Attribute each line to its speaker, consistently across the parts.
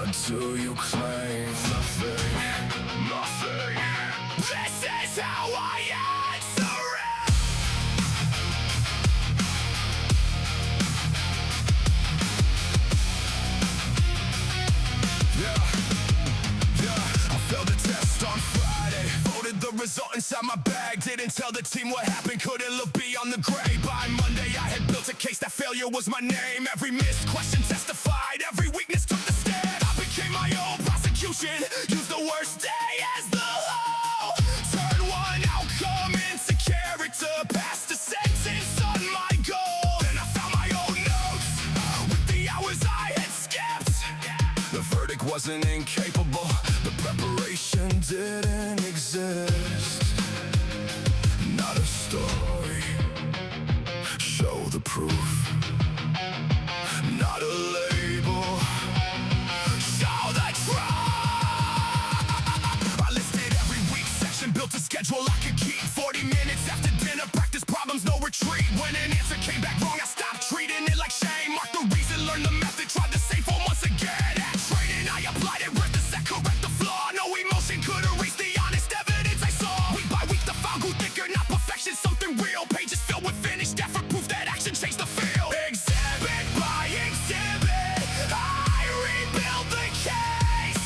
Speaker 1: What do you claim? Nothing, nothing. This is how I answer it. I failed the test on Friday. Voted the result inside my bag. Didn't tell the team what happened. Couldn't look beyond the gray. By Monday I had built a case that failure was my name. Every missed question testified. Every weakness took the stand. I became my own prosecution. Used the worst day as the law. Turn one outcome into character. Passed the sentence on my goal. Then I found my own notes with the hours I had skipped. The verdict wasn't incapable. The preparation didn't exist. Not a story. Show the proof. Not a label. Show the truth. I listed every week section, built a schedule I could keep. 40 minutes after dinner, practice problems, no retreat. When an answer came back wrong, I stopped treating it like shame. Marked the reason, learned the method, tried the safe one once again. At training, I applied it, read the set, correct the flaw. No emotion could erase the honest evidence I saw. Week by week, the file grew thicker, not perfection, something real. Pages filled with finished effort, proof that action changed the field. Exhibit by exhibit, I rebuild the case.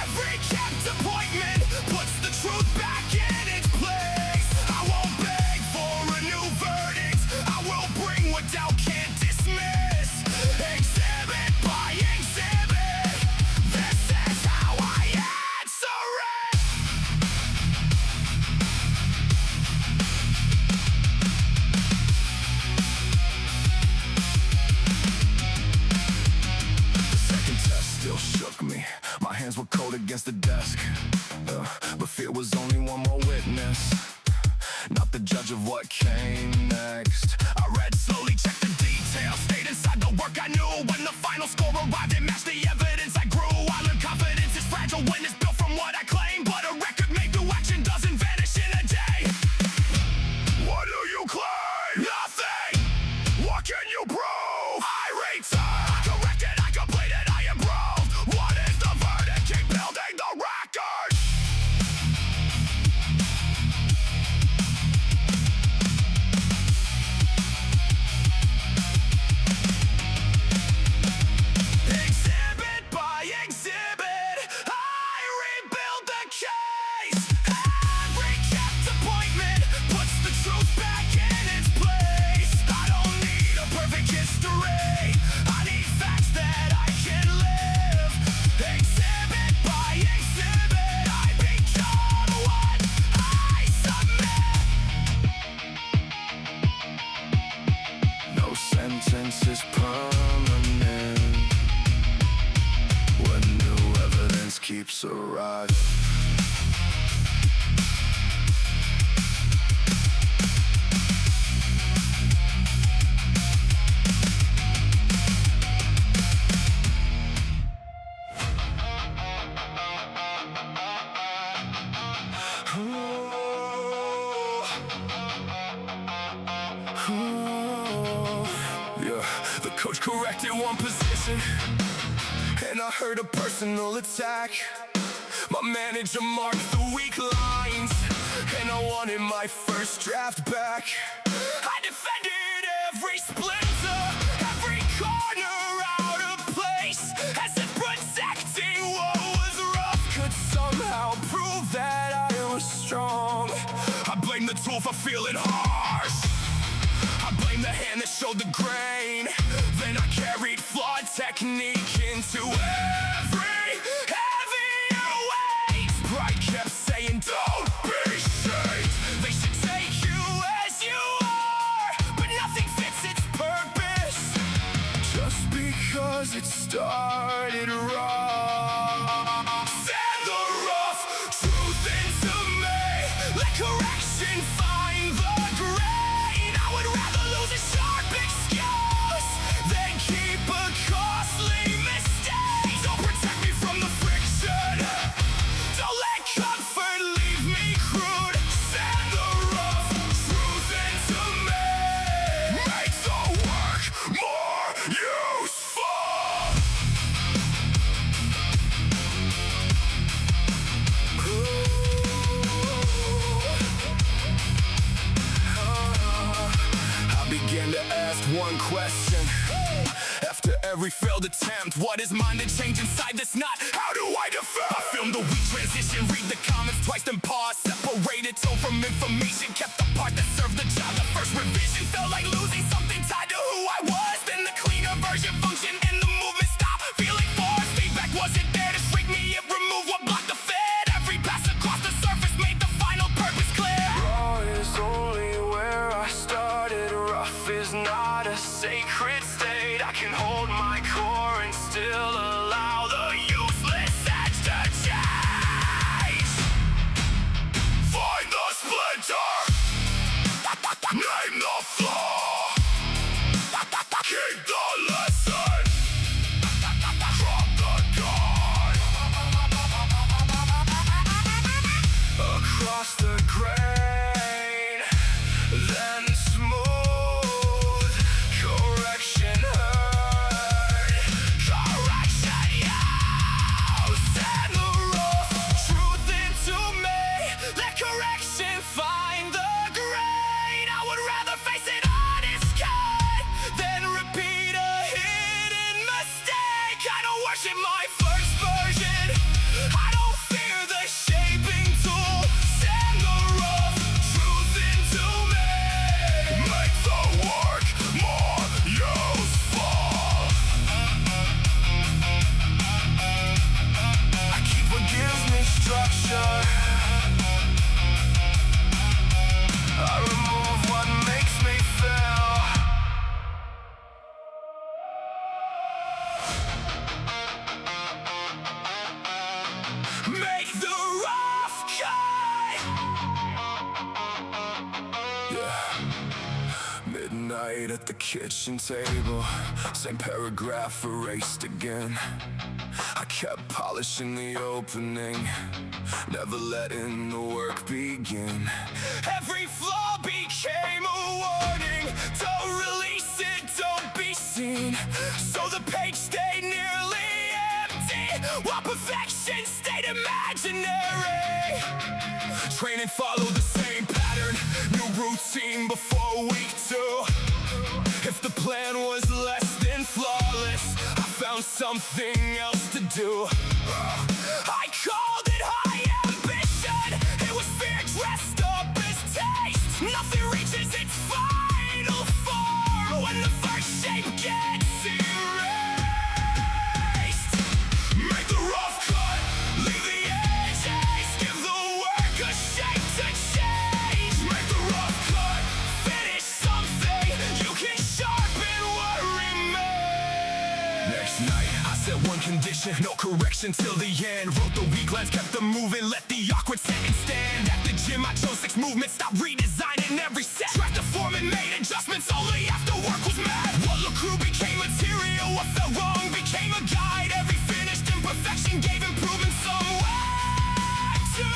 Speaker 1: Every kept appointment puts the truth back in its place. I won't beg for a new verdict. I will bring what doubt can't dismiss. Exhibit by exhibit, this is how I answer it. The second test still shook me. My hands were cold against the desk, but fear was only one more witness, not the judge of what came next. I read slowly, checked the details, stayed inside the work I knew. When the final score arrived, it matched the evidence I grew. I learned confidence is fragile when it's built from what I claim, but a record made through action doesn't vanish in a day. What do you claim? Nothing. What can you prove? I return. I corrected, I completed, I improved. What is the verdict? Keep building the record. Exhibit by exhibit, I rebuild the case. Every kept appointment puts the truth back in its place. I don't need a perfect history, I need facts that I can live. Exhibit by exhibit, I become what I submit. No sentence is permanent when new evidence keeps arriving. Yeah, the coach corrected one position, and I heard a personal attack. My manager marked the weak lines, and I wanted my first draft back. I defended every splinter, every corner out of place, as if protecting what was rough could somehow prove that I was strong. I blame the tool for feeling harsh, I blame the hand that showed the grain. Then I carried flawed technique into every heavier weight. Pride kept saying, don't be shaped. They should take you as you are, but nothing fits its purpose just because it started wrong. Send the rough truth into me, let correction find the grain. I would rather lose a sharp excuse than keep a costly mistake. Don't protect me from the friction, don't let comfort leave me crude. Send the rough truth into me, make the work more useful. every failed attempt. What is mine to change inside this knot? How do I defend? I filmed the weak transition, read the comments twice, then pause. Separated tone from information, kept the part that served the job. The first revision felt like losing something tied to who I was. Then the cleaner version functioned and the movement stopped feeling forced. Feedback wasn't there to shrink me, it removed what blocked the fit. Every pass across the surface made the final purpose clear.
Speaker 2: Raw is only where I started. Rough is not a sacred state. I can hold my core and still allow the useless edge to change.
Speaker 1: Find the splinter, name the flaw, keep the lesson, drop the gun.
Speaker 2: Across the grain, then smooth. Correction heard.
Speaker 1: Correction, you send the rough
Speaker 2: Truth into me. Let correction find the grain. I would rather face it on its cut than repeat a hidden mistake. I don't worship my first version. I don't fear the shaping tool. Send the rough truth into me.
Speaker 1: make the work more useful.
Speaker 2: I keep what gives me structure. I remove what makes me fail.
Speaker 1: Make the rough cut. Yeah. Midnight at the kitchen table, same paragraph erased again. I kept polishing the opening, never letting the work begin.
Speaker 2: Every flaw became a warning. Don't release it, don't be seen. So the page stayed nearly empty, while perfection stayed imaginary.
Speaker 1: Training followed the same pattern, new routine before week 2. If the plan was less than flawless, I found something else to do.
Speaker 2: I called it high ambition. It was fear dressed up as taste. Nothing reaches its final form when the first shape gets erased.
Speaker 1: Make the rough cut,
Speaker 2: Leave the edges, give the work a shape to change.
Speaker 1: make the rough cut.
Speaker 2: Finish something, you can sharpen what remains.
Speaker 1: Next night, I set one condition, no correction till the end. Wrote the weak lines, kept them moving, let the awkward sentence stand. At the gym, I chose 6 movements, stopped redesigning every set. Tracked the form and made adjustments only after work was mad. What looked crude became material, what felt wrong became a guide. Every finished imperfection gave improvement somewhere
Speaker 2: To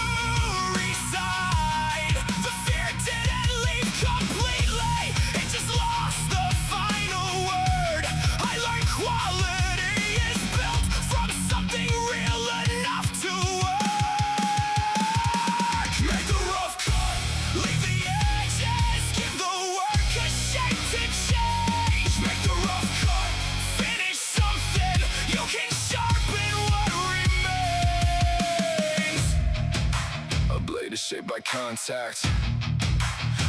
Speaker 2: reside. The fear didn't leave completely, it just lost the final word. I learned quality is built from something real enough to work.
Speaker 1: Make the rough cut,
Speaker 2: Leave the edges, give the work a shape to change.
Speaker 1: make the rough cut.
Speaker 2: Finish something, you can sharpen what remains.
Speaker 1: A blade is shaped by contact,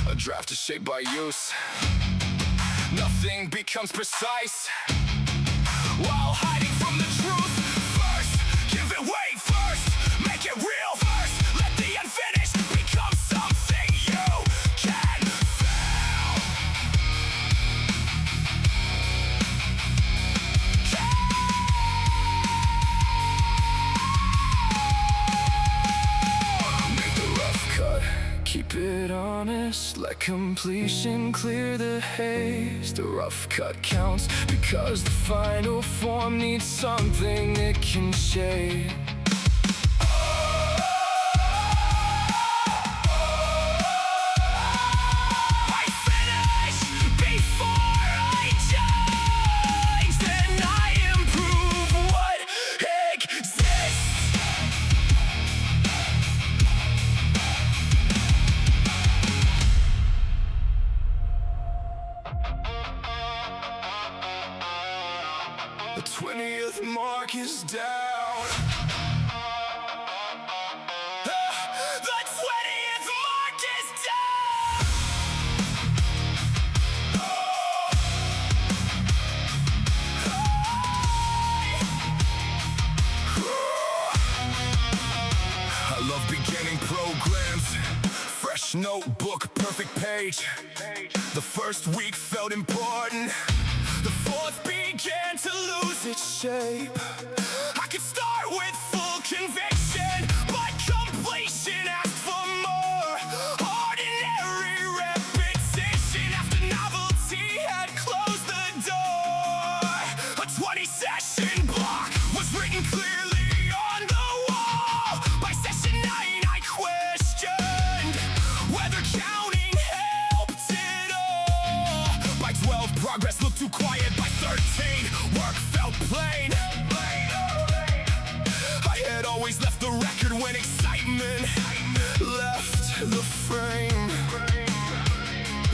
Speaker 1: a draft is shaped by use. Nothing becomes precise while hiding from the truth. First, give it way first, make it real first. Let the unfinished become something you can feel. Make the rough cut, keep it honest, let completion clear the haze. The rough cut counts because the final form needs something it can shape.
Speaker 2: I finish before I change, then I improve what exists.
Speaker 1: The 20th mark is down.
Speaker 2: The 20th mark is down.
Speaker 1: I love beginning programs. Fresh notebook, perfect page. The first week felt important. The fourth began to lose its shape.
Speaker 2: I could start with full conviction, but completion asked for more. Ordinary repetition after novelty had closed the door. A 20-session block was written clearly on the wall. By session 9 I questioned whether counting helped at all.
Speaker 1: By 12, progress looked too quiet. By 13, work felt plain. I had always left the record when excitement left the frame.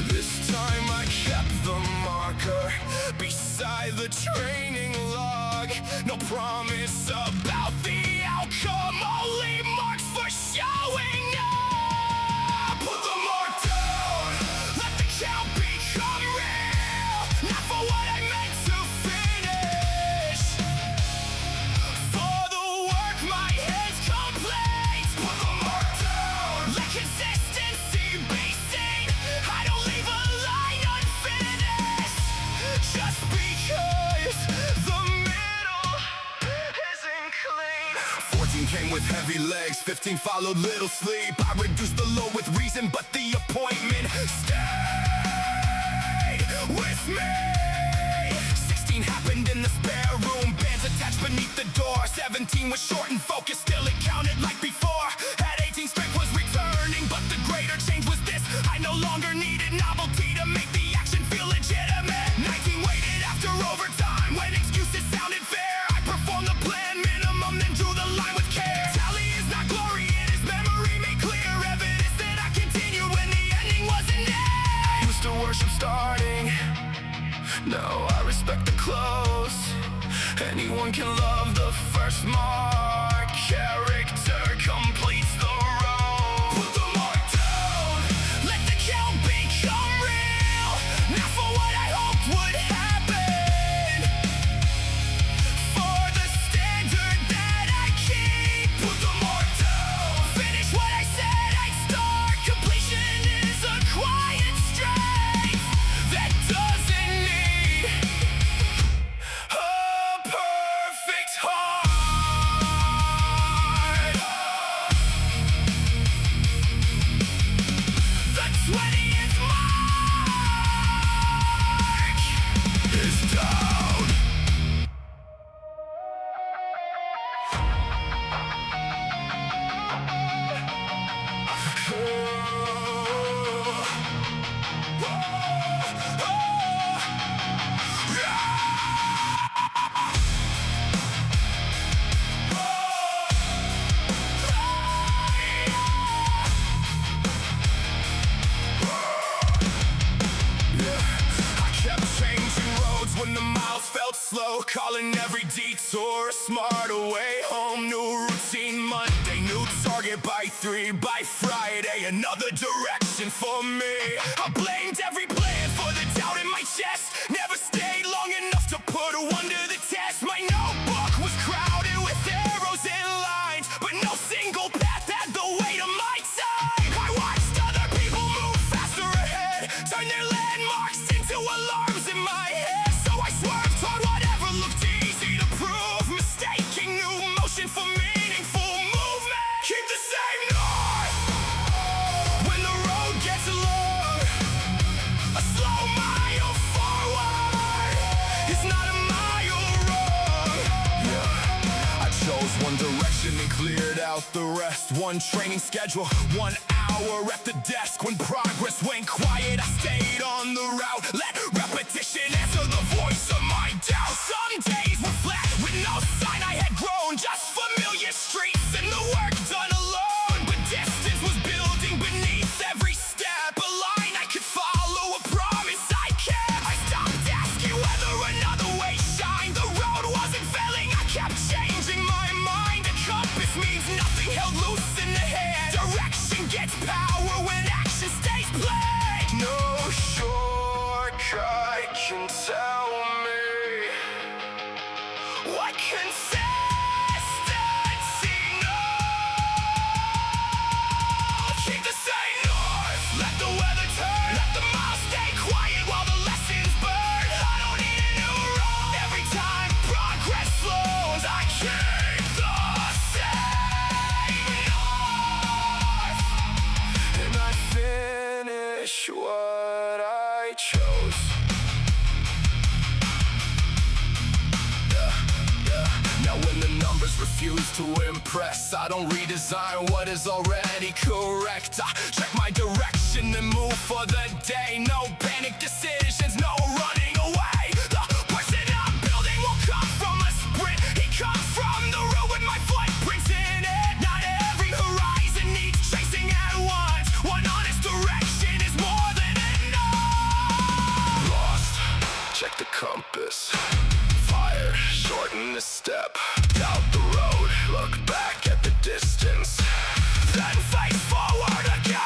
Speaker 1: This time I kept the marker beside the training log.
Speaker 2: No promise about the outcome, only marks for showing up.
Speaker 1: Put the mark down.
Speaker 2: Let the count become real, not for what I meant to finish. For the work my hands complete.
Speaker 1: Put the mark down.
Speaker 2: Let consistency be seen. I don't leave a line unfinished, just because the middle isn't clean.
Speaker 1: 14 came with heavy legs, 15 followed little sleep. I reduced the load with reason, but the appointment stayed with me. 16 happened in the spare room, bands attached beneath the door. 17 was short and focused, still it counted like before. At 18, strength was returning, but the greater change was this:
Speaker 2: I no longer needed novelty to make the action feel legitimate.
Speaker 1: 19 waited after overtime
Speaker 2: When excuses sounded fair, I performed the plan minimum, then drew the line with care. Tally is not glory, it is memory made clear. Evidence that I continued when the ending wasn't there.
Speaker 1: used to worship starting. Now I respect the close. Anyone can love the first mark. Character completes the road. Put the mark down.
Speaker 2: Let the count become real, not for what I hoped would happen. For the standard that I keep.
Speaker 1: Put the mark down.
Speaker 2: Finish what I said I'd start. Completion is a quiet strength that doesn't need
Speaker 1: A perfect heart.
Speaker 2: the 20th mark.
Speaker 1: Is down. I kept changing roads when the miles felt slow, calling every detour a smarter way home. New routine Monday, new target by 3. By Friday, another direction for me.
Speaker 2: I blamed every plan for the doubt in my chest. Never stayed long enough to put one to the test. My notebook was crowded with arrows and lines, but no single path had the weight of my time. I watched other people move faster ahead, turn their landmarks into alarms in my head. So I swerved toward whatever looked easy to prove, mistaking new motion for meaningful movement.
Speaker 1: Keep the same north.
Speaker 2: When the road gets long, a slow mile forward is not a mile wrong.
Speaker 1: Yeah, I chose one direction and cleared out the rest. One training schedule, 1 hour at the desk. When progress went quiet, I stayed on the route. Let repetition answer the voice of my doubt.
Speaker 2: Some days were flat with no sign I had grown, just familiar streets and the work done alone. But distance was building beneath every step, a line I could follow, a promise I kept. I stopped asking whether another way shined. The road was kept changing my mind. A compass means nothing held loose in the hand. Direction gets power when action stays plain.
Speaker 1: No shortcut can tell me
Speaker 2: What consistency knows. Keep the same north. Let the weather turn. Let the miles stay quiet while the lessons burn. I don't need a new road. Every time progress slows, I keep the same north.
Speaker 1: and I finish what I chose. Now when the numbers refuse to impress, I don't redesign what is already correct. I check my direction and move for the day. No panic decisions, no running away. The person I'm building will come from a sprint. He comes from the road with my footprints in it. Not every horizon needs chasing at once. One honest direction is more than enough. Lost, check the compass. Fire, shorten the step. Doubt the road, look back at the distance.
Speaker 2: Then face forward again.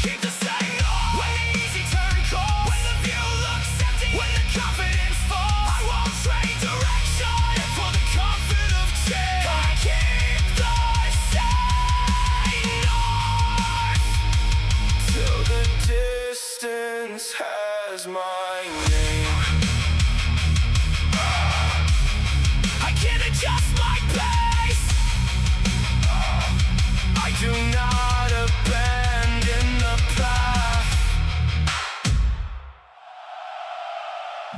Speaker 2: Keep the same north. When the easy turn cold. When the view looks empty. When the confidence falls. I won't trade direction for the comfort of change. I keep the same north.
Speaker 1: Till the distance has my name.
Speaker 2: I can adjust my pace.
Speaker 1: I do not abandon the path.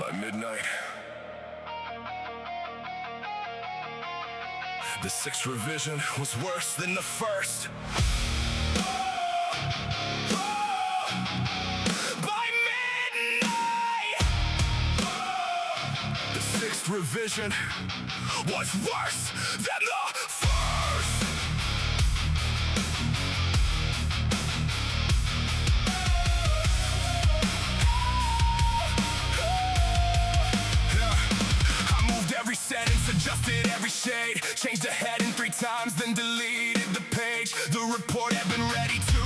Speaker 1: By midnight, the sixth revision was worse than the first.
Speaker 2: By midnight,
Speaker 1: The sixth revision was worse than the first. I moved every sentence, adjusted every shade, changed the heading 3 times, then deleted the page. The report had been ready 2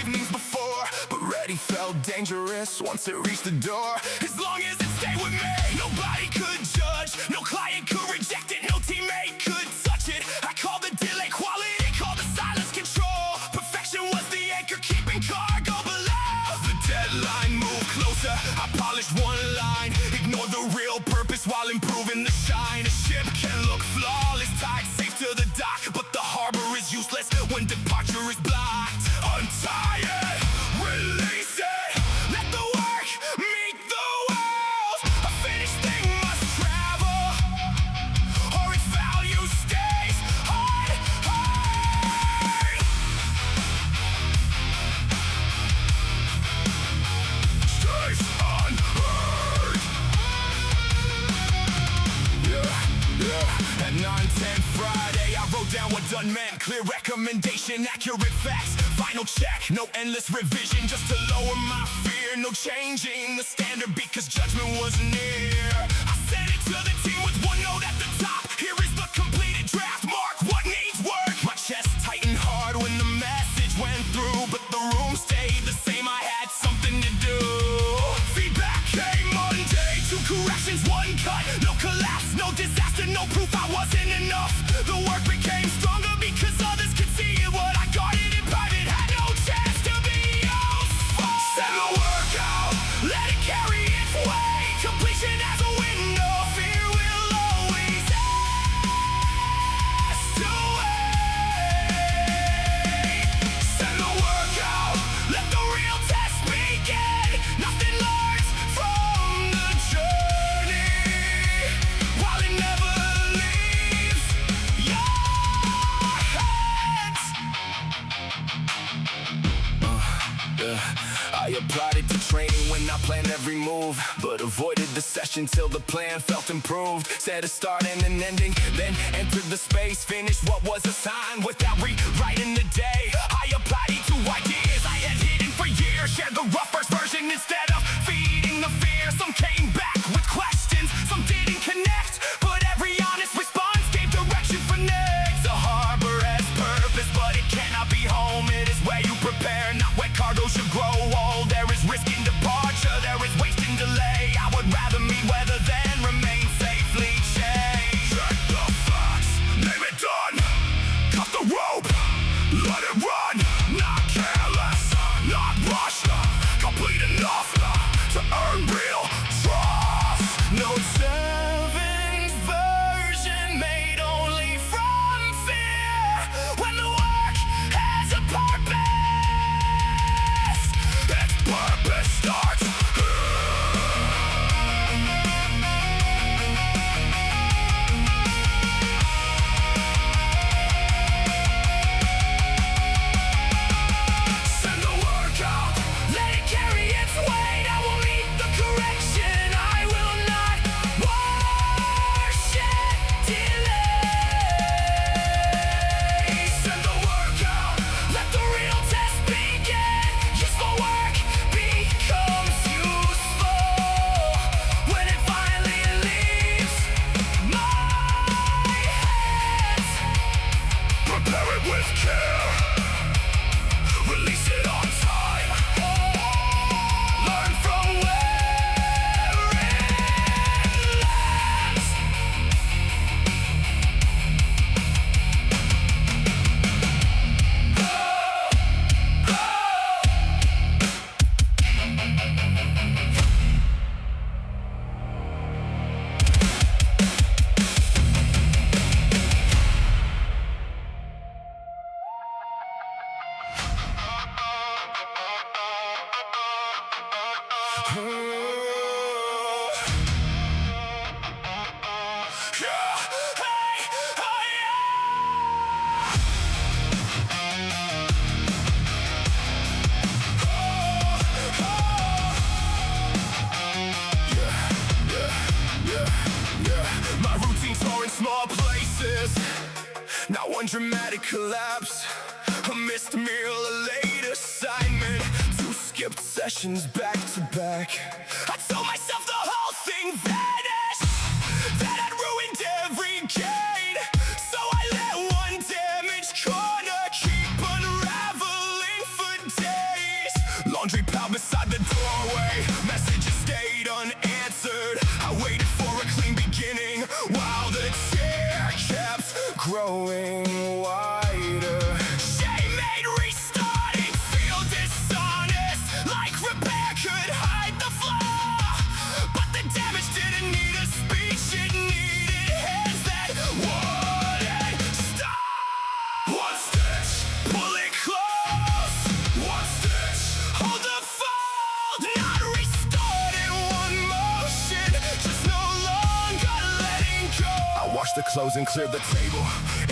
Speaker 1: evenings before, but ready felt dangerous once it reached the door.
Speaker 2: as long as it stayed with me, nobody could judge. No client could reject it, no teammate could touch it. I call the delay quality, call the silence control. Perfection was the anchor keeping cargo below.
Speaker 1: The deadline moved closer, I polished one line, ignored the real purpose while improving the shine. A ship can look flawless, tied safe to the dock, but the harbor is useless when departure is blocked. Untie it, release it,
Speaker 2: Let the work meet the world. A finished thing must travel, or its value stays unheard.
Speaker 1: stays unheard. At 9:10 Friday, I wrote down what done meant. Clear recommendation, accurate facts. Final check, no endless revision, just to lower my fear. No changing the standard because judgment was near.
Speaker 2: I sent it to the team with one note at the top. Here is the completed draft. Mark what needs work.
Speaker 1: My chest tightened hard when the message went through, but the room stayed the same. I had something to do.
Speaker 2: Feedback came Monday. 2 corrections, 1 cut. No collapse, no disaster, no proof I wasn't enough. The work became stronger because others could see it. What I guarded in private had no chance to be useful.
Speaker 1: Send the work out,
Speaker 2: Let it carry its weight. Completion has a window. Fear will always escalate.
Speaker 1: send the work out.
Speaker 2: Let the real test begin. Nothing learns from the journey, while it never leaves your hands.
Speaker 1: I applied it to training when I planned every move, but avoided the session progression till the plan felt improved. Set a start and an ending, then entered the space. Finished what was assigned without rewriting the day. I applied it to ideas I had hidden for years. Shared the rough first version instead of feeding the fear. Some came back with questions, some didn't connect, but every honest response gave direction for next. A harbor has purpose, but it cannot be home. It is where you prepare, not where cargo should grow old. There is risk in departure, there is waste in delay. I would rather meet weather than remain safely chained.
Speaker 2: Check the facts, name it done. Cut the rope, let it run. Not careless, not rushed. Complete enough to earn real trust.
Speaker 1: No servant's version made only from fear. When the work has a purpose,
Speaker 2: Its purpose starts
Speaker 1: send the work out, let it carry its weight. I will meet the correction, I will not worship delay. Send the work out, let the real test begin. Useful work becomes useful when it finally leaves my hands.
Speaker 2: prepare it with care. Release it on time.
Speaker 1: Learn from where it lands. My routine tore in small places. Not one dramatic collapse, a missed meal, a late assignment, 2 skipped sessions back to back. I told myself the whole thing vanished, that I'd ruined every gain. So I let one damaged corner keep unraveling for days. Laundry piled beside the doorway, messages stayed unanswered. I waited for a clean beginning while the tear kept growing wider. Shame made restarting feel dishonest, like repair could hide the flaw. But the damage didn't need a speech, it needed hands that wouldn't stop.
Speaker 2: One stitch,
Speaker 1: Pull it close,
Speaker 2: one stitch.
Speaker 1: hold the fold, not restored in one motion, just no longer letting go. I washed the clothes and cleared the table,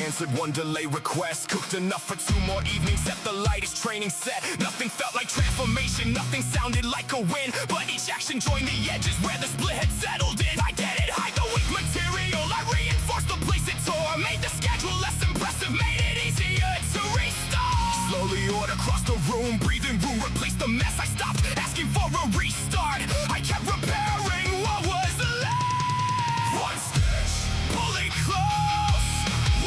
Speaker 1: answered one delay request, cooked enough for 2 more evenings, set the lightest training set. Nothing felt like transformation, nothing sounded like a win, but each action joined the edges where the split had settled in. I didn't hide the weak material, I reinforced the place it tore, made the schedule less impressive, made it easier to restart. Slowly order across the room, breathing room, replace the mess. I stopped asking for a restart, I kept repairing what was left.
Speaker 2: One stitch,
Speaker 1: Pull it close,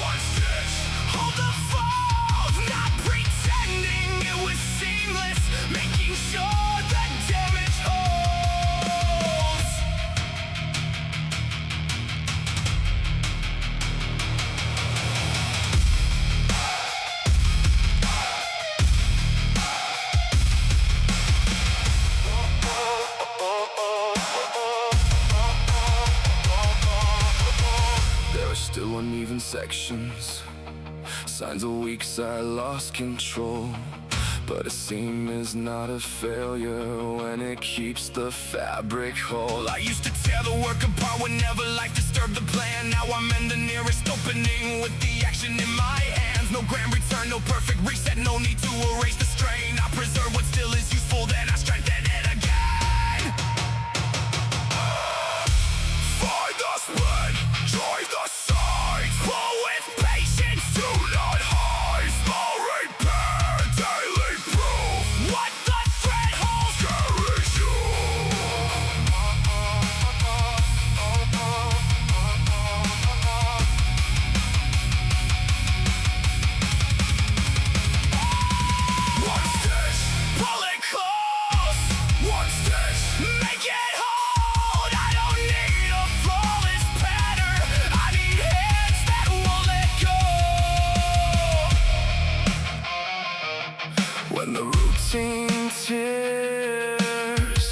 Speaker 2: one stitch.
Speaker 1: hold the fold, not pretending it was seamless, making sure the damage holds. There are still uneven sections, signs of weeks I lost control. But a seam is not a failure when it keeps the fabric whole. I used to tear the work apart whenever life disturbed the plan. Now I'm in the nearest opening with the action in my hands. No grand return, no perfect reset, no need to erase the strain. I preserve what still is useful, then I strengthen it again. Join the sides,
Speaker 2: Pull with patience,
Speaker 1: do not hide. Small repair, daily proof.
Speaker 2: what the thread holds.
Speaker 1: Carries you. One stitch,
Speaker 2: Pull it close,
Speaker 1: one stitch.
Speaker 2: make it hold. I don't need a flawless pattern, I need hands that won't let go.
Speaker 1: When the routine tears,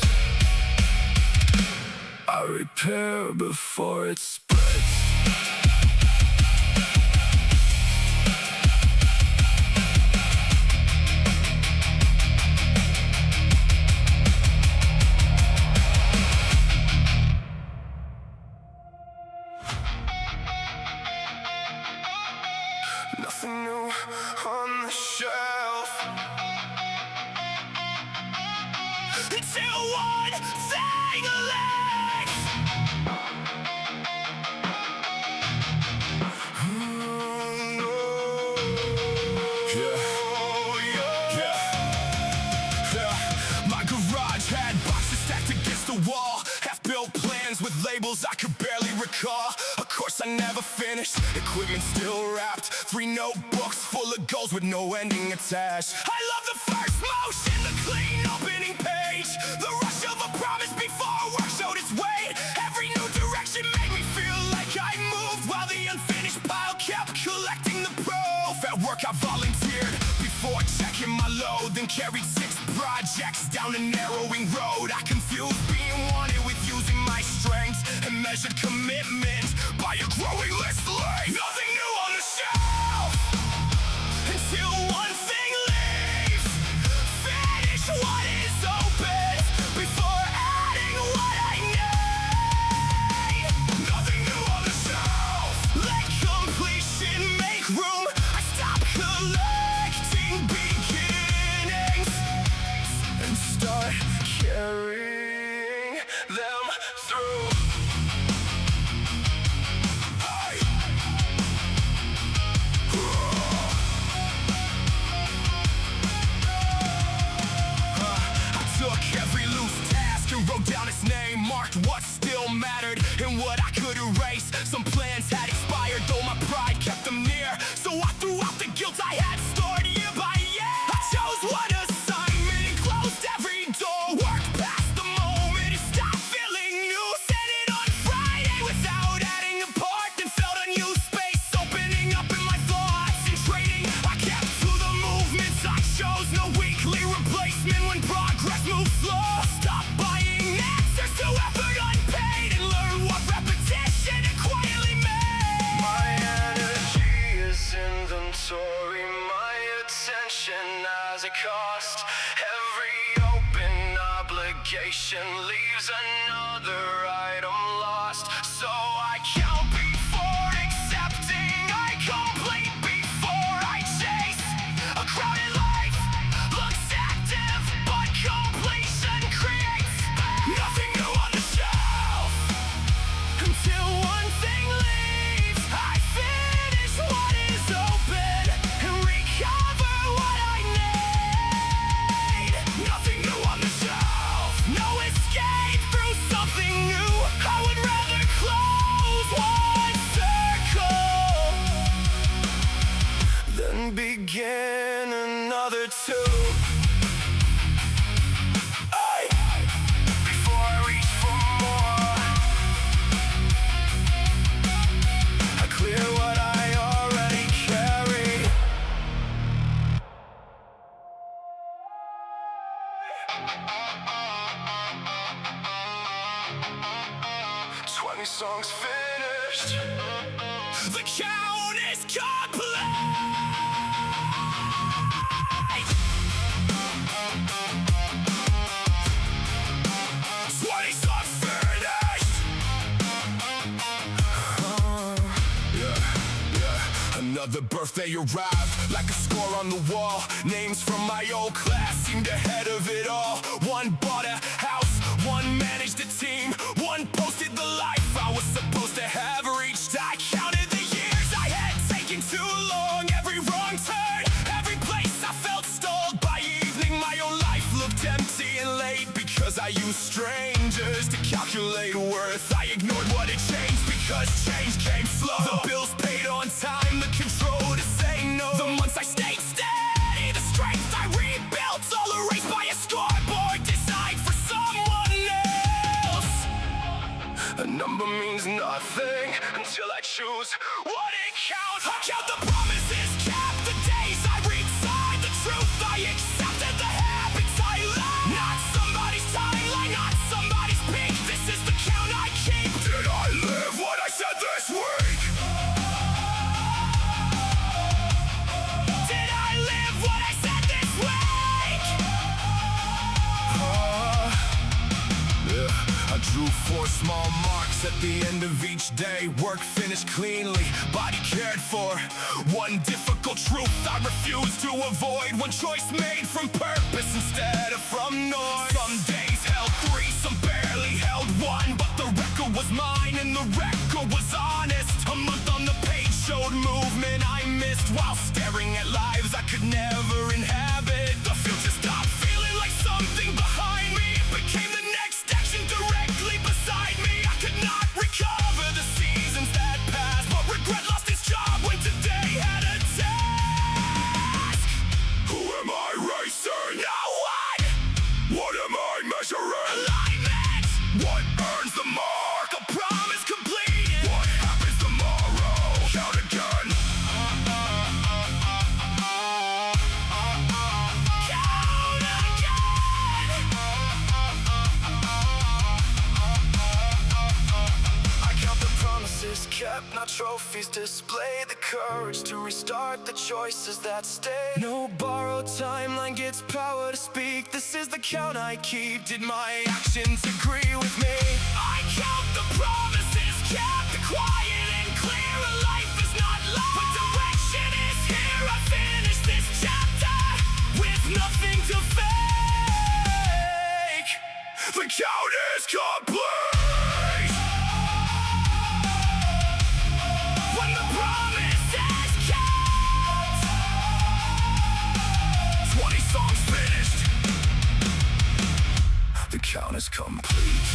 Speaker 1: I repair before it spreads. Nothing new on the shelf.
Speaker 2: Until one thing lacks.
Speaker 1: My garage had boxes stacked against the wall. Half-built plans with labels I could barely recall. Of course I never finished, equipment still wrapped. 3 notebooks full of goals with no ending attached.
Speaker 2: I love the first motion, the clean opening page, the rush of a promise before work showed its weight. Every new direction made me feel like I moved, while the unfinished pile kept collecting the proof.
Speaker 1: At work I volunteered before checking my load, then carried 6 projects down a narrowing road. I confused being wanted with using my strengths, and measured commitment by a growing list length.
Speaker 2: Nothing new on the shelf until one thing leaves. Finish what is open before adding what I need.
Speaker 1: Nothing new on the shelf.
Speaker 2: Let completion make room. I stop collecting beginnings
Speaker 1: And start carrying them through. I took every loose task and wrote down its name, marked what still mattered and what I could erase. Some plans had expired, though my pride kept them near. So I threw out the guilt I had stored year by year.
Speaker 2: I chose one assignment and closed every door. Worked past the moment and stopped feeling new. Sent it on Friday without adding a part, then felt unused space opening up in my thoughts and trading. I kept to the movements I chose, no weekly replacement when progress moved slow. Stop buying answers to effort unpaid and learn what repetition had quietly made.
Speaker 1: My energy is inventory, my attention has a cost. Every open obligation leaves another item lost. So I count before accepting, I complete before I chase. A crowded life looks active, but completion creates nothing new on the shelf.
Speaker 2: Until one thing leaves, I finish what is open and recover what I need.
Speaker 1: Nothing new on the shelf.
Speaker 2: No escape through something new. I would rather close one circle
Speaker 1: Then begin another 2. Before I reach for more, I clear what I already carry. 20 songs finished.
Speaker 2: The count is complete.
Speaker 1: 20 songs finished. Another birthday arrived, like a score on the wall. Names from my old class seemed ahead of it all. One bought a house, one managed a team, one posted the life I was supposed to have reached as change came slow. The bills paid on time, the control to say no. The months I stayed steady, the strength I rebuilt, all erased by a scoreboard designed for someone else. A number means nothing until I choose what it counts. I count the promises kept, the days I re-signed, the truth I accepted, the habits I left. Not somebody's timeline, not somebody's peak. This is the count I keep. Did I live what I said this week? Did I live what I said this week? Yeah, I drew 4 small marks at the end of each day. Work finished cleanly, body cared for. One difficult truth I refused to avoid. One choice made from purpose instead of from noise. Some days held 3, some barely held 1, but the record was mine and the record was honest. A month on the page showed movement I missed, while staring at lives I could never inhabit. The future stopped feeling like something behind me. It became the next action directly beside me. I could not recover the seasons that passed, but regret lost its job when today had a task. Who am I racing? No one! What am I measuring? Alignment! What earns the mark? A promise completed. What happens tomorrow? Count again. Count again. I count the promises kept, not trophies. Display the courage to restart the choices that stay. No borrowed timeline gets power to speak. This is the count I keep. Did my actions agree with me? I count the promises kept, the quiet and clear. A life is not lost, but direction is here. I finished this chapter with nothing to fake. The count is complete. When the promises count, 20 songs finished. The count is complete.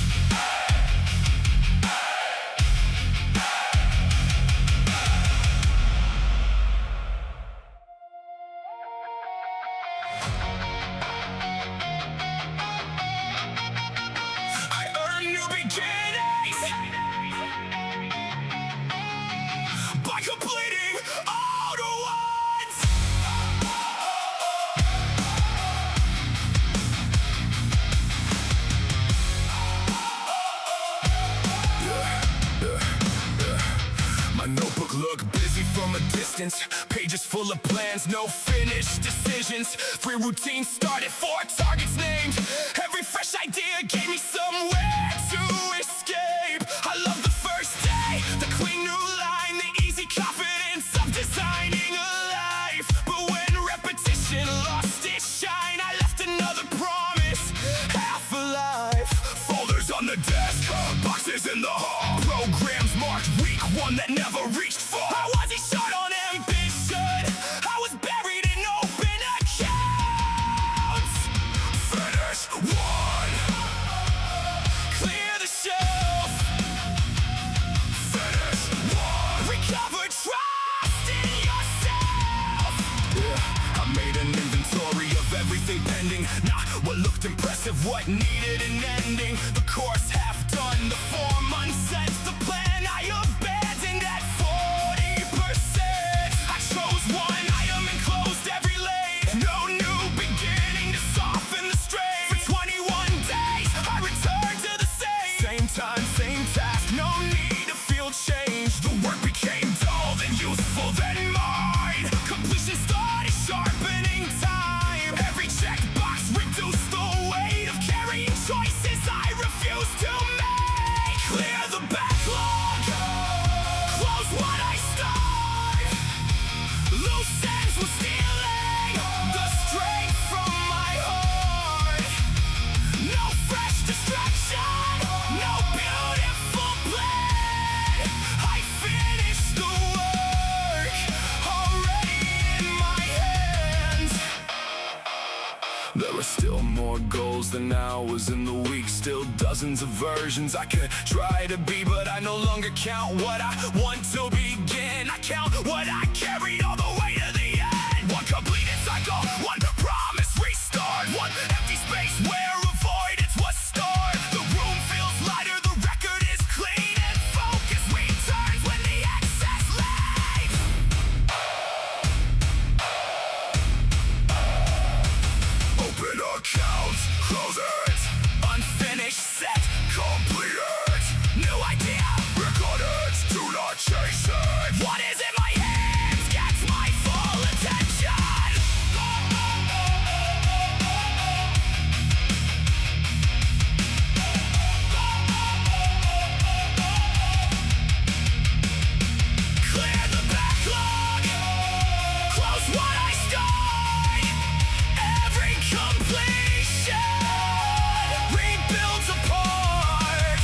Speaker 1: I earn new beginnings by completing old ones. My notebook looked busy from a distance. Pages full of plans, no finished decisions. 3 routines started, 4 targets named. Every fresh idea gave me somewhere to escape. I love the first day, the clean new line, the easy confidence of designing a life. But when repetition lost its shine, I left another promise, half alive. Folders on the desk, boxes in the hall, programs marked week 1 that never reached fall. I wasn't short on ambition, I was buried in open accounts. Finish 1, clear the shelf. Finish 1, recover trust in yourself. Yeah, I made an inventory of everything pending. Not what looked impressive, what needed an ending. The course half done, the 4 months sets the plan I abandoned at 40%. I chose one item and closed every lane. No new beginning to soften the strain. For 21 days, I returned to the same time, same task. No need to feel change. The work became dull, then useful, then mine. Completion started sharpening time. Every checkbox reduced the weight of carrying choices I refuse to make. miles than hours in the week. Still dozens of versions I could try to be, but I no longer count what I want to begin. I count what I carried all the way to the end. One completed cycle, one promise restart, one empty space where a void is what's stored. The room feels lighter, the record is clean, and focus returns when the excess leaves. Open account, close it. Unfinished set, complete it. New idea, record it, do not chase it. What is in my hands gets my full attention. Clear the backlog, close what I start. Every completion rebuilds apart.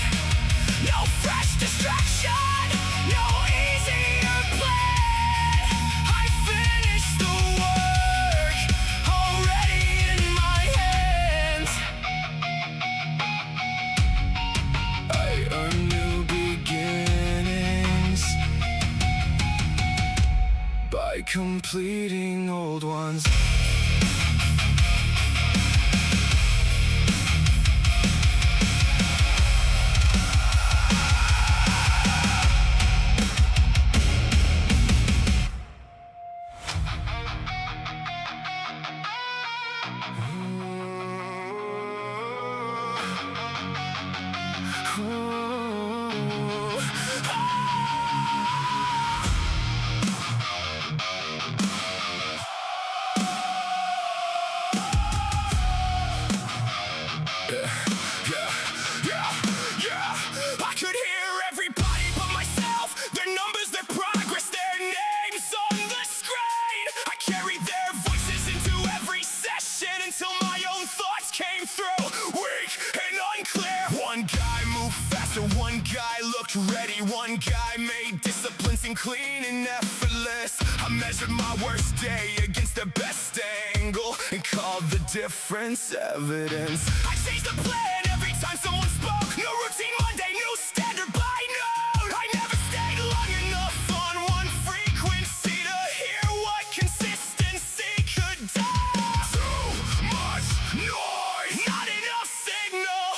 Speaker 1: No fresh distraction, no easier plan. I finished the work already in my hands. I earn new beginnings by completing old ones. I could hear everybody but myself. Their numbers, their progress, their names on the screen. I carried their voices into every session until my own thoughts came through, weak and unclear. One guy moved faster, one guy looked ready, one guy made discipline seem clean and effortless. I measured my worst day against the best angle and called the difference evidence. I changed the plan every time someone spoke. No routine Monday, new standard by noon. I never stayed long enough on one frequency to hear what consistency could do. Too much noise, not enough signal.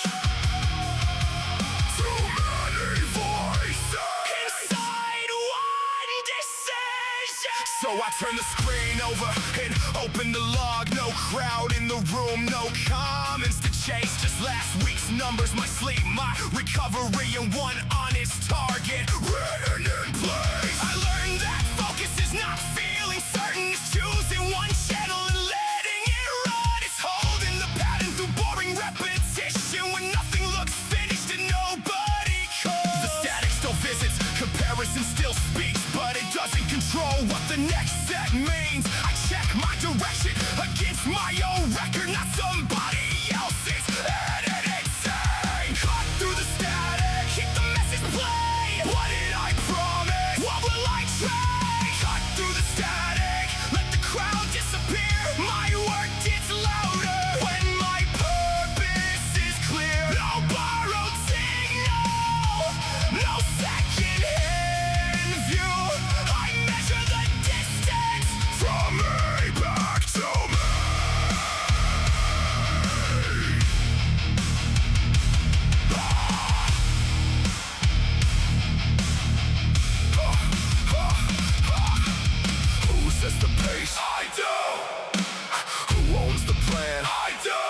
Speaker 1: Too many voices inside one decision. So I turned the screen over and opened the log. No crowd in the room, no comments to chase. Just last week's numbers, my sleep, my recovery, and one honest target written in place. I learned that focus is not feeling certain. It's choosing one channel and letting it run. It's holding the pattern through boring repetition when nothing looks finished and nobody could. The static still visits, comparison still speaks, but it doesn't control what the next set means. I check my direction against my own record, not somebody else's edited saying. Cut through the static, keep the message plain. What did I promise? What will I trade? Cut through the static, let the crowd disappear. My word gets louder when my purpose is clear. No borrowed signal, no second-hand view. I measure the distance from me back to me. Who sets the pace? I do. Who owns the plan? I do.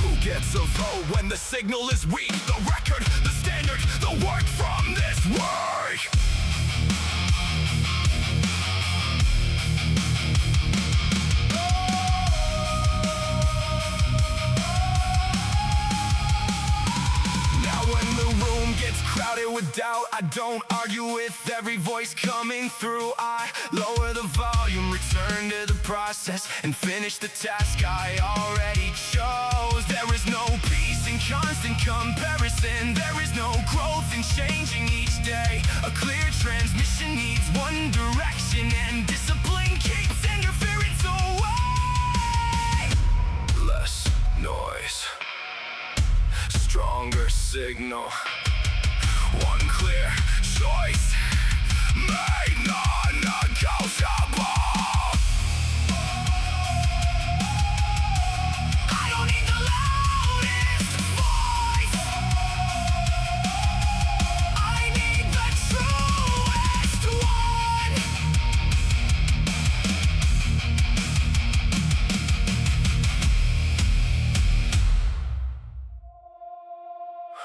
Speaker 1: Who gets a vote when the signal is weak? The record, the standard, the work from this work. Now when the room gets crowded with doubt, I don't argue with every voice coming through. I lower the volume, return to the process, and finish the task I already chose. There is no peace in constant comparison. There is no growth in changing each day. A clear transmission needs one direction, and discipline keeps interference away. Less noise. signal. One clear choice, made non-negotiable.
Speaker 2: I don't need the loudest voice. I need the truest one.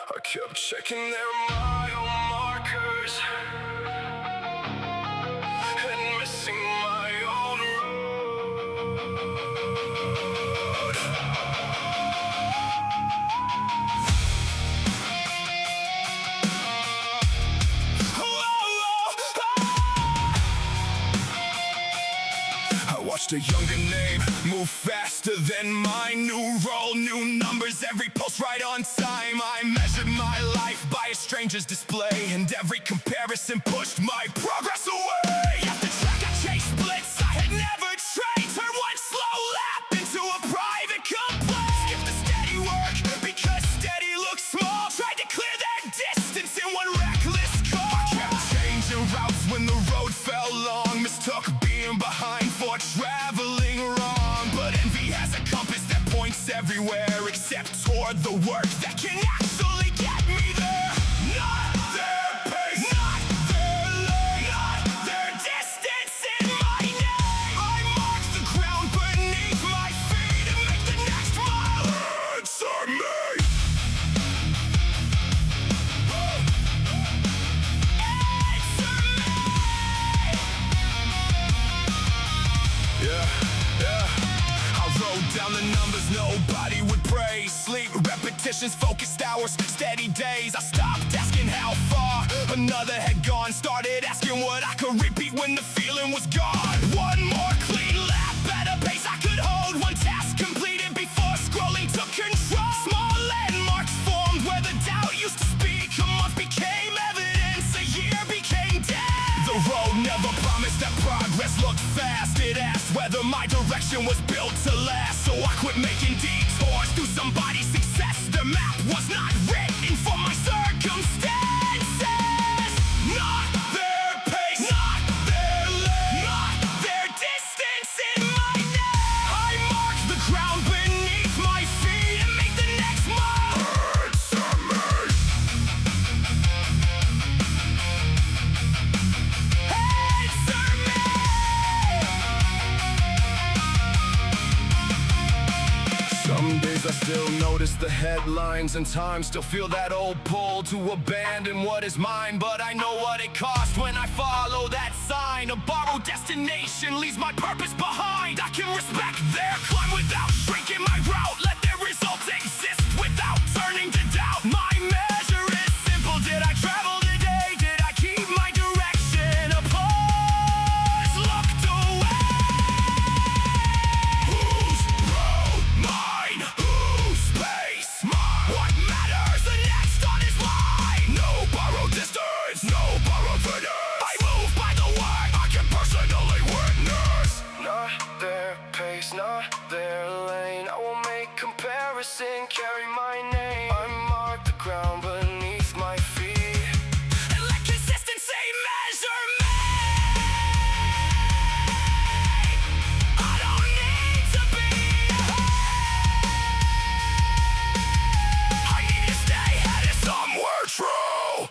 Speaker 1: I kept checking their mile markers and missing my own road. I watched a younger name move faster than mine. New role, new numbers, every post right on time. I measured my life by a stranger's display, and every comparison pushed my progress away.
Speaker 2: At the track I chased splits I had never trained. Turned one slow lap into a private complaint.
Speaker 1: Skip the steady work
Speaker 2: Because steady looks small. Tried to clear that distance in one reckless call.
Speaker 1: I kept changing routes when the road felt long. Mistook being behind for traveling wrong. But envy has a compass that points everywhere except toward the work that can actually get me there.
Speaker 2: Not
Speaker 1: Their pace,
Speaker 2: Not
Speaker 1: their lane,
Speaker 2: Not their distance in my name.
Speaker 1: I mark the ground beneath my feet
Speaker 2: To make the next mile.
Speaker 1: answer me.
Speaker 2: Answer me.
Speaker 1: Yeah. I wrote down the numbers nobody would praise. Sleep, repetitions, focused hours, steady days. I stopped asking how far another had gone. Started asking what I could repeat when the feeling was gone.
Speaker 2: One more clean lap at a pace I could hold. One task completed before scrolling took control. Small landmarks formed where the doubt used to speak. A month became evidence, a year became dead.
Speaker 1: The road never promised that progress looked fast. It asked whether my direction was built to last. So I quit making detours through somebody's success.
Speaker 2: The map was not written for my circumstances. Not
Speaker 1: Their pace,
Speaker 2: Not
Speaker 1: their lane.
Speaker 2: Not their distance in my name. I mark the ground beneath my feet and make the next mile.
Speaker 1: Answer me.
Speaker 2: Answer me.
Speaker 1: Some days I still notice the headlines, and times still feel that old pull to abandon what is mine. But I know what it cost when I follow that sign. A borrowed destination leaves my purpose behind. I can respect their climb without shrinking my route. Let their results exist without turning to doubt. My measure is simple. Did I travel today? Did I keep my direction? Applause looked away.
Speaker 2: Whose road? Mine. Whose space? Mine. What matters? The next on his line.
Speaker 1: No borrowed distance, no borrowed finish.
Speaker 2: I move by the word.
Speaker 1: I can personally witness. Not their pace, not their lane. I will make comparison, carry my name. I mark the ground beneath my feet.
Speaker 2: And let consistency measure me. I don't need to be ahead. I need to stay headed
Speaker 1: Somewhere true.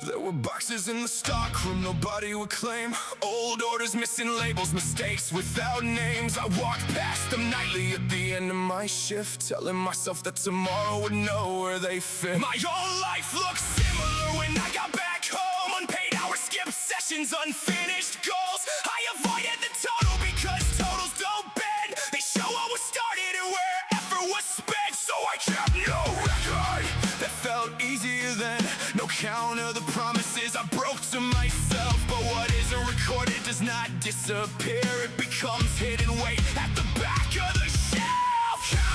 Speaker 1: There were boxes in the stockroom nobody would claim. Old orders missing labels, mistakes without names. I walked past them nightly at the end of my shift, telling myself that tomorrow would know where they fit.
Speaker 2: My own life looks similar when I got back home. Unpaid hours, skipped sessions, unfinished goals. I avoided the total because totals don't bend. They show what was started and where effort was spent.
Speaker 1: So I kept no record that felt easier than no count of the promises I broke to myself. But what isn't recorded does not disappear. It becomes hidden weight at the back of the shelf.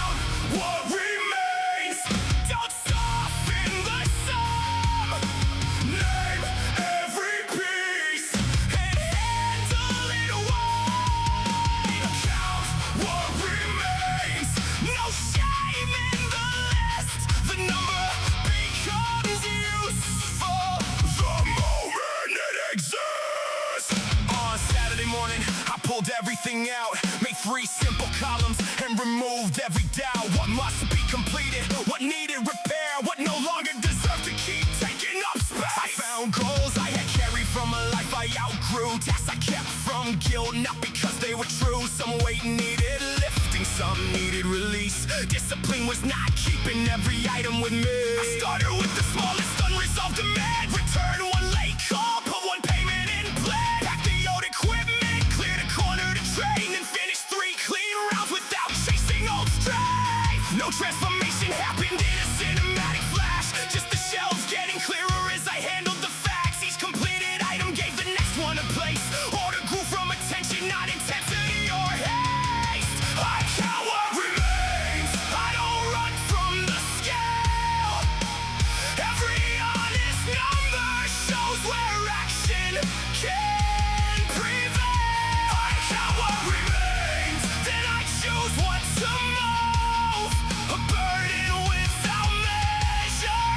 Speaker 1: everything out. Made 3 simple columns and removed every doubt. What must be completed, what needed repair, what no longer deserved to keep taking up space. I found goals I had carried from a life I outgrew. Tasks I kept from guilt, not because they were true. Some weight needed lifting, some needed release. Discipline was not keeping every item with me. I started with the smallest unresolved demand. Return 1 late call, put 1 payment in plan. Pack the old equipment, clear the corner to train, and finish 3 clean rounds without chasing old strength. No transformation happened in a cinematic flash. Just the shelves getting clearer as I handled the facts. Each completed item gave the next one a place. Order grew from attention, not intensity or haste. I count what remains, I don't run from the scale. Every honest number shows where action can prevail. I count what remains, then I choose what to move. A burden without measure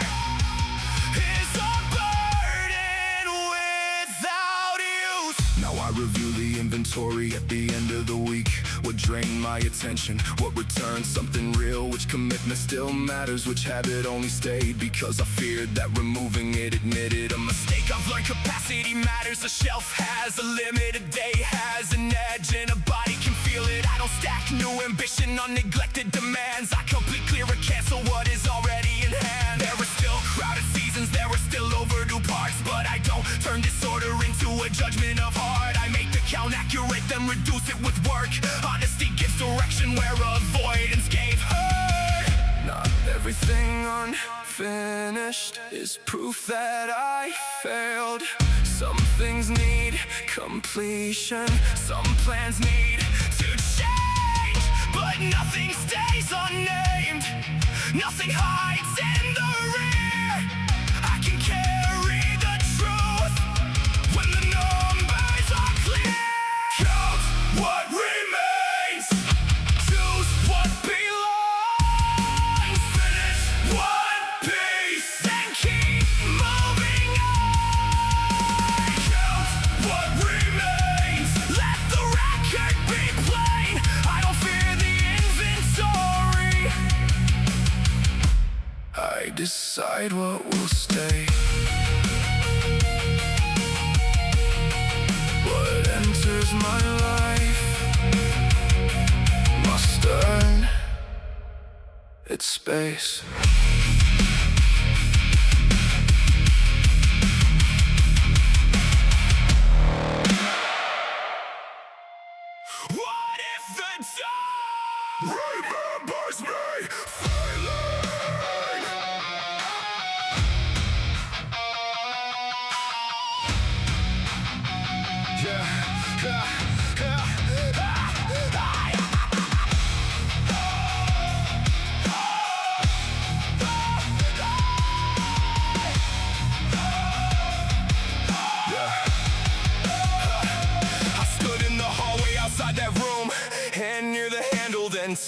Speaker 1: is a burden without use. Now I review the inventory at the end of the week. What drained my attention, what returned something real, which commitment still matters, which habit only stayed because I feared that removing it admitted a mistake. I've learned capacity matters. A shelf has a limit, a day has an edge, and a body can feel it. I don't stack new ambition on neglected demands. I complete, clear, or cancel what is already in hand. There are still crowded seasons, there are still overdue parts, but I don't turn disorder into a judgment of heart. I make the count accurate, then reduce it with work. Honesty gives direction where avoidance gave hurt. Not everything unfinished is proof that I failed. Some things need completion, some plans need to change, but nothing stays unnamed, nothing hides in the rear. I can carry the truth when the numbers are clear. Count what remains, choose what belongs. Finish 1 piece, then keep moving on. Count what remains, let the record be plain. I don't fear the inventory, I decide what will stay. What enters my life must earn its space. What if the dawn remembers me failing?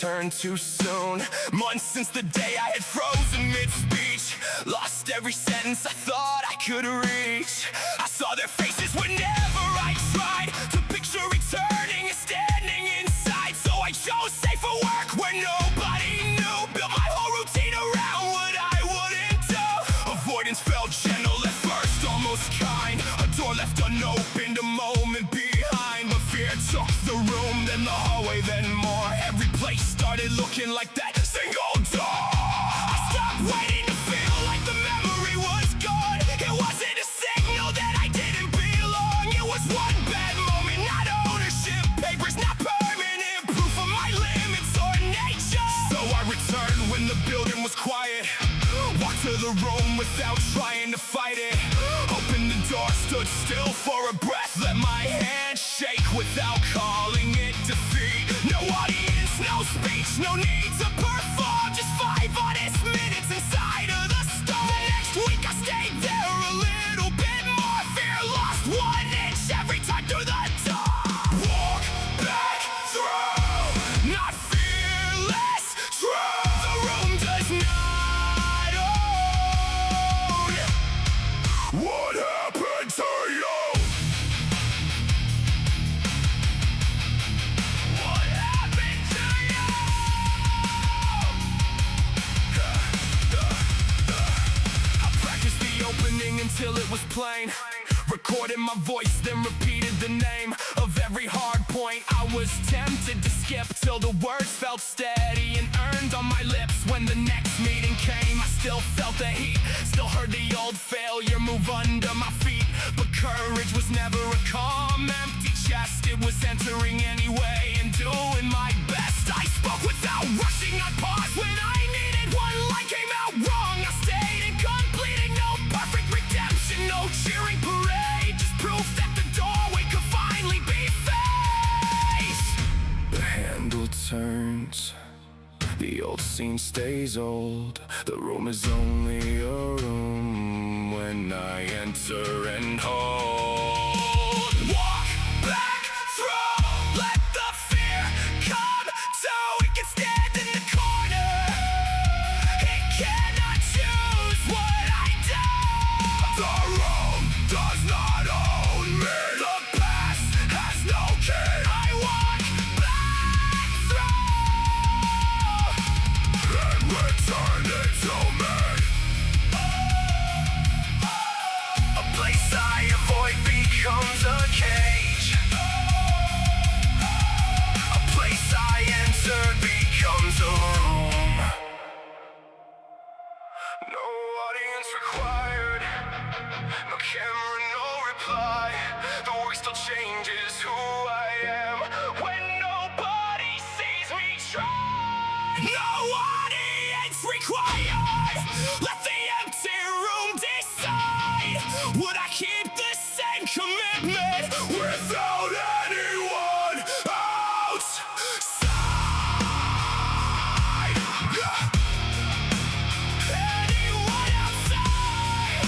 Speaker 1: Turned too soon. Months since the day I had frozen mid-speech, lost every sentence I thought I could reach. I saw their faces whenever I tried to picture returning and standing inside. So I chose safer work where nobody knew. Built my whole routine around what I wouldn't do. Avoidance felt gentle at first, almost kind. A door left unopened, a moment behind. But fear took the room, then the hallway, then more. Every place started looking like that single door. I stopped waiting to feel like the memory was gone. It wasn't a signal that I didn't belong. It was one bad moment, not ownership papers, not permanent proof of my limits or nature. So I returned when the building was quiet. Walked to the room without trying to fight it. Opened the door, stood still for a breath. Let my hand shake without calling it defeat. No audience, no speech, no need to perform. Just 5 honest minutes inside of the storm. The next week I stayed there a little bit more. Fear lost 1 inch every time through the door. Walk back through, not fearless, true. The room does not own plane. Recorded my voice, then repeated the name of every hard point. I was tempted to skip till the words felt steady and earned on my lips. When the next meeting came, I still felt the heat, still heard the old failure move under my feet. But courage was never a calm, empty chest. It was entering anyway and doing my best. I spoke without rushing, I paused when I needed one line came out wrong. I stayed incomplete, no perfect redemption, no cheering parade, just proof that the doorway could finally be faced. The handle turns, the old scene stays old. The room is only a room when I enter and hold. Walk back through, let the fear come so it can stand in the corner. It cannot choose what I do. The room does not own me. The past has no key. I walk back through and return it to me. A place I avoid becomes a cage. A place I entered becomes a room. No audience required, no camera, no reply. The work still changes who I am when nobody sees me try. No audience required. Let the empty room decide. Would I keep the same commitment without anyone outside? Anyone outside?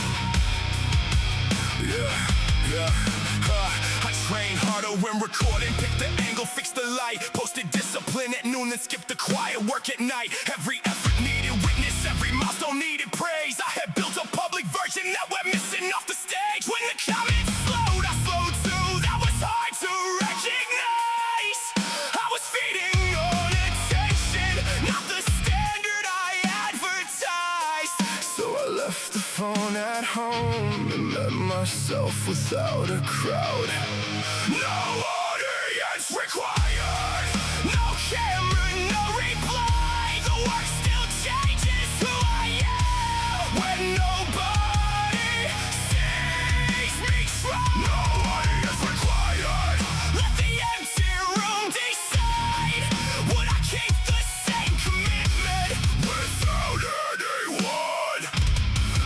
Speaker 1: I train harder when recording, pick the angle, fix the light. Posted discipline at noon, then skip the quiet work at night. Every effort needed witness, every milestone needed praise. I had built a public version that went missing off the stage. When the comments slowed, I slowed too. That was hard to recognize. I was feeding on attention, not the standard I advertised. So I left the phone at home and met myself without a crowd. No audience required, no camera, no reply. The work still changes who I am when nobody sees me try. No audience required. Let the empty room decide. Would I keep the same commitment without anyone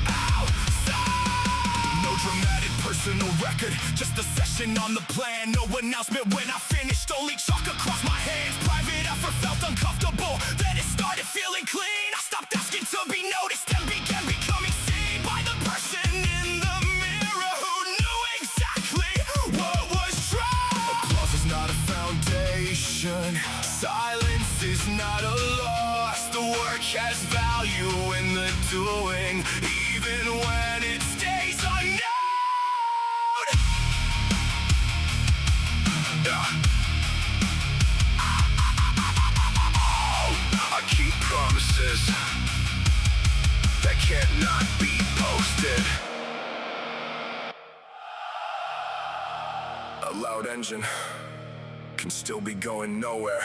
Speaker 1: outside? No dramatic personal record, just a session on the plan. No announcement when I finished, only chalk across my hands. Private effort felt uncomfortable, then it started feeling clean. I stopped asking to be noticed and began becoming seen by the person in the mirror who knew exactly what was true. Applause is not a foundation, silence is not a loss. The work has value in the doing, even when it stays unknown. I keep promises that cannot be posted. A loud engine can still be going nowhere.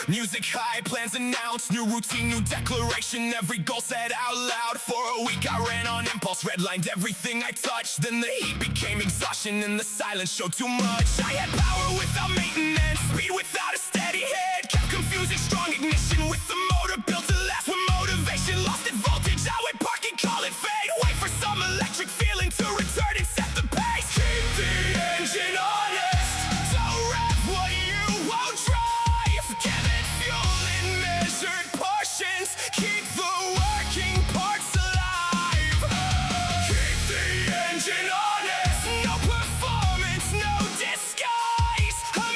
Speaker 1: Music high, plans announced, new routine, new declaration. Every goal said out loud. For a week I ran on impulse, redlined everything I touched. Then the heat became exhaustion and the silence showed too much. I had power without maintenance, speed without a steady head. Kept confusing strong ignition with the motor built to last. When motivation lost its voltage, I would park and call it fade. Wait for some electric feeling to return and set the pace. Keep the engine honest, don't rev what you won't drive. Give it fuel in measured portions, keep the working parts alive. Keep the engine honest, no performance, no disguise. A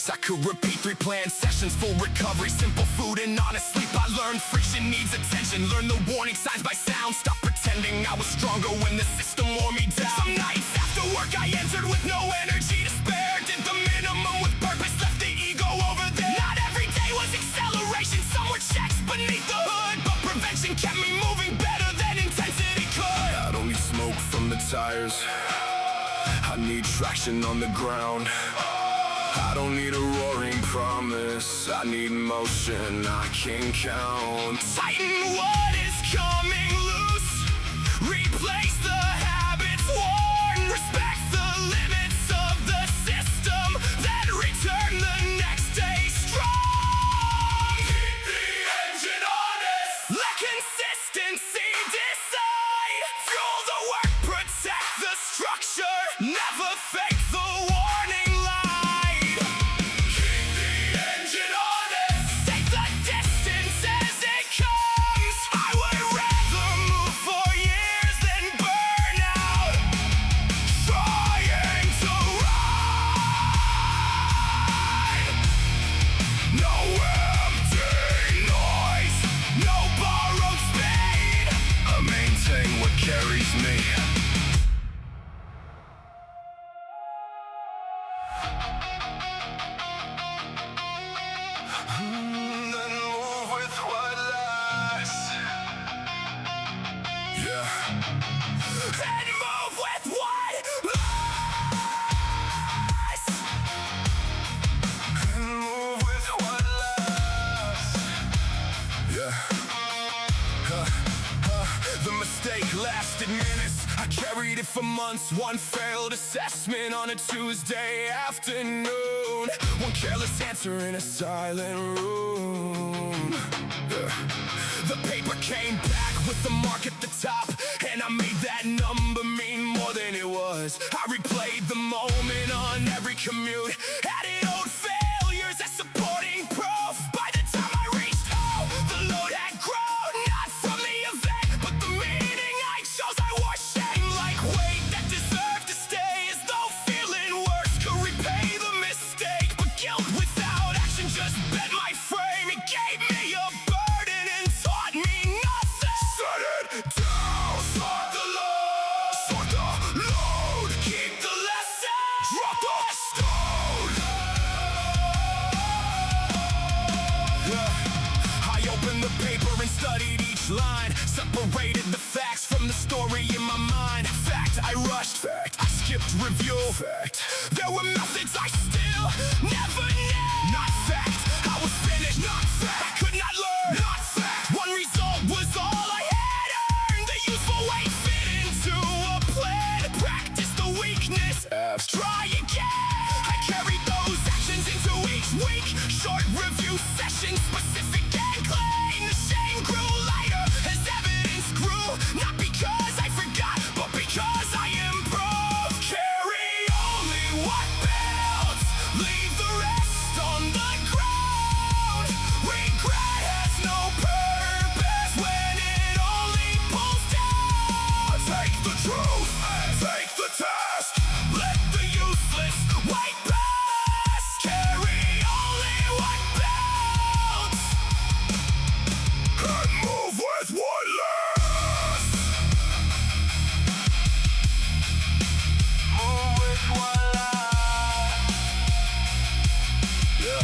Speaker 1: I could repeat 3 planned sessions, full recovery, simple food and honest sleep. I learned friction needs attention, learned the warning signs by sound. Stop pretending I was stronger when the system wore me down. Some nights after work I entered with no energy to spare. Did the minimum with purpose, left the ego over there. Not every day was acceleration, some were checks beneath the hood, but prevention kept me moving better than intensity could. I don't need smoke from the tires, I need traction on the ground. I don't need a roaring promise, I need motion I can count. Tighten what is coming loose, replace the habits worn, respect the limits of the system, then return the next day strong. Keep the engine honest, let consistency decide. Fuel the work, protect the structure, never fake the warning light. Keep the engine honest, take the distance as it comes. I would rather move for years than burn out, trying to ride. No empty noise, no borrowed speed. I maintain what carries me. Then move with what lasts. Yeah. And move with what lasts. And move with what lasts. Yeah. The mistake lasted minutes, I carried it for months. One failed assessment on a Tuesday afternoon, one careless answer in a silent room. Yeah. The paper came back with the mark at the top, and I made that number mean more than it was. I replayed the moment on every commute, added old failures as supporting proof. By the time I reached home, the load had grown, not from the event, but the meaning I chose. I wore shame like weight that deserved to stay, as though feeling worse could repay the mistake. But guilt without action just bent my frame. It gave me a burden and taught me nothing. Set it down, sort the load, keep the lesson, drop the stone. I opened the paper and studied each line, separated the facts from the story in my mind. Fact, I rushed. Fact, I skipped review. Fact, there were methods I still never knew. Not fact, I was finished. Not fact, I could not learn. Not fact, one result was all I had earned. The useful weight fit into a plan. Practice the weakness, try again. I carried those actions into each week. Short review sessions, specific and clean. The shame grew lighter as evidence grew. Not because I forgot, but because I improved. Carry only what builds, leave the rest on the ground. Regret has no purpose when it only pulls down. Take the truth, take the test, let the useless weight pass. Carry only what builds, and move with what lasts. Move with what lasts. Yeah.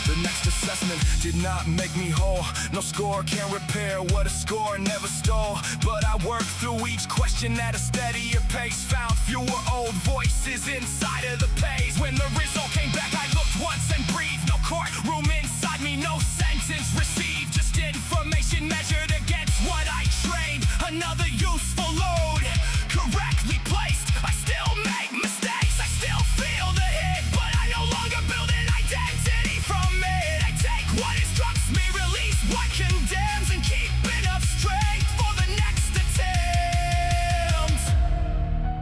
Speaker 1: The next assessment did not make me whole. No score can repair what a score never stole. But I worked through each question at a steadier pace, found fewer old voices inside of the page. When the result came back, I looked once and breathed. No courtroom inside me, no sentence received, just information measured against what I trained. Another useful load, correctly placed. I still make mistakes, I still feel the hit, but I no longer build an identity from it. I take what instructs me, release what condemns, and keep enough strength for the next attempt.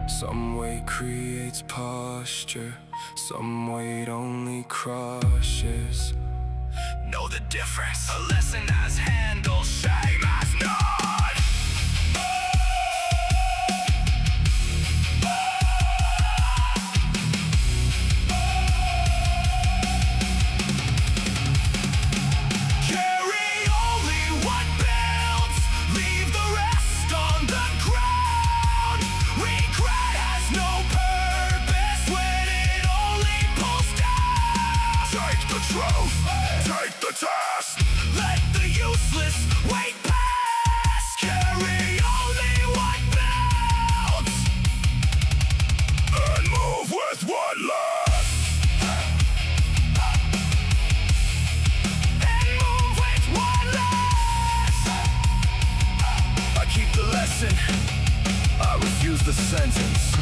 Speaker 1: Some weight creates posture, some weight only crushes. Know the difference, a lesson has handle, shame has not. the sentence.